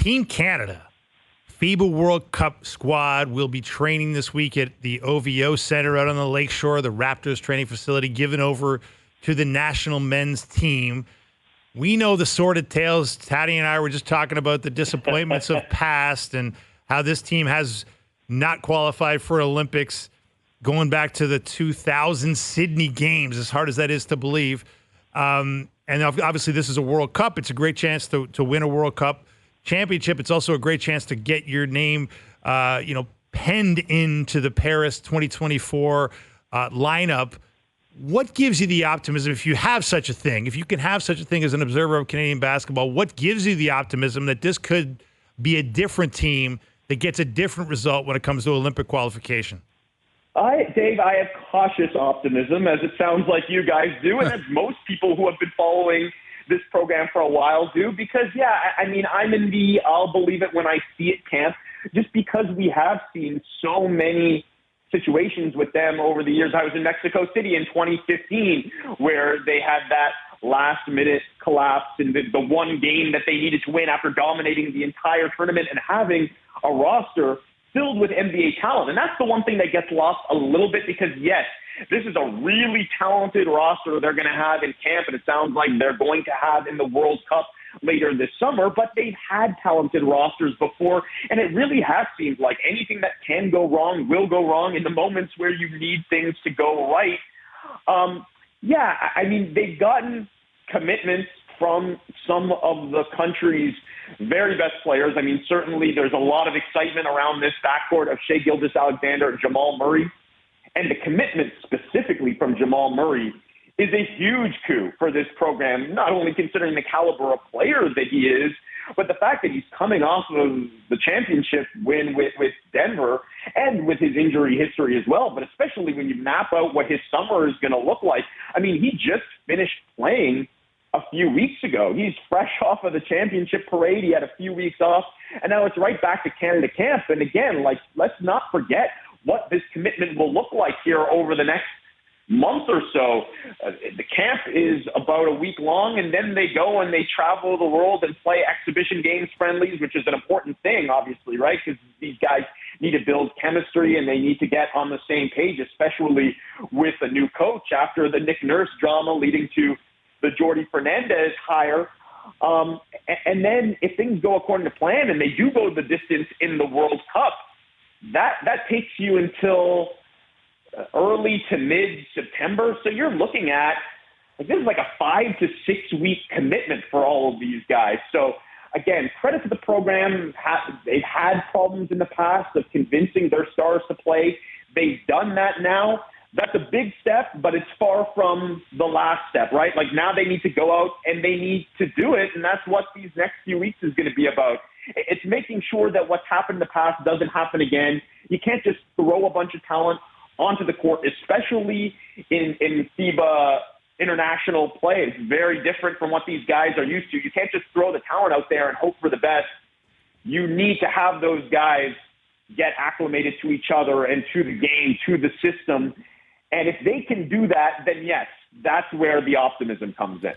Team Canada, FIBA World Cup squad will be training this week at the OVO Center out on the lakeshore, the Raptors training facility, given over to the national men's team. We know the sordid tales. Tatti and I were just talking about the disappointments of past and how this team has not qualified for Olympics going back to the 2000 Sydney Games, as hard as that is to believe. And obviously this is a World Cup. It's a great chance to win a World Cup championship. It's also a great chance to get your name, penned into the Paris 2024 lineup. What gives you the optimism, if you have such a thing, if you can have such a thing as an observer of Canadian basketball, what gives you the optimism that this could be a different team that gets a different result when it comes to Olympic qualification? Dave, I have cautious optimism, as it sounds like you guys do, and as most people who have been following this program for a while do, because, I'm in the I'll believe it when I see it camp, just because we have seen so many situations with them over the years. I was in Mexico City in 2015 where they had that last-minute collapse in the one game that they needed to win after dominating the entire tournament and having a roster filled with NBA talent. And that's the one thing that gets lost a little bit because, yes, this is a really talented roster they're going to have in camp, and it sounds like they're going to have in the World Cup later this summer, but they've had talented rosters before, and it really has seemed like anything that can go wrong will go wrong in the moments where you need things to go right. They've gotten commitments from some of the country's very best players. Certainly there's a lot of excitement around this backcourt of Shai Gilgeous-Alexander and Jamal Murray, and the commitment specifically from Jamal Murray is a huge coup for this program, not only considering the caliber of player that he is, but the fact that he's coming off of the championship win with Denver and with his injury history as well, but especially when you map out what his summer is going to look like. He just finished playing a few weeks ago. He's fresh off of the championship parade. He had a few weeks off, and now it's right back to Canada camp. And again, let's not forget what this commitment will look like here over the next month or so. The camp is about a week long, and then they go and they travel the world and play exhibition games, friendlies, which is an important thing, obviously, right? Because these guys need to build chemistry and they need to get on the same page, especially with a new coach after the Nick Nurse drama leading to the Jordi Fernandez hire. And then if things go according to plan and they do go the distance in the World Cup, that takes you until early to mid-September. So you're looking at, this is like a 5 to 6 week commitment for all of these guys. So again, credit to the program. They've had problems in the past of convincing their stars to play. They've done that now. That's a big step, but it's far from the last step, right? Now they need to go out and they need to do it, and that's what these next few weeks is going to be about. It's making sure that what's happened in the past doesn't happen again. You can't just throw a bunch of talent onto the court, especially in FIBA international play. It's very different from what these guys are used to. You can't just throw the talent out there and hope for the best. You need to have those guys get acclimated to each other and to the game, to the system. And if they can do that, then yes, that's where the optimism comes in.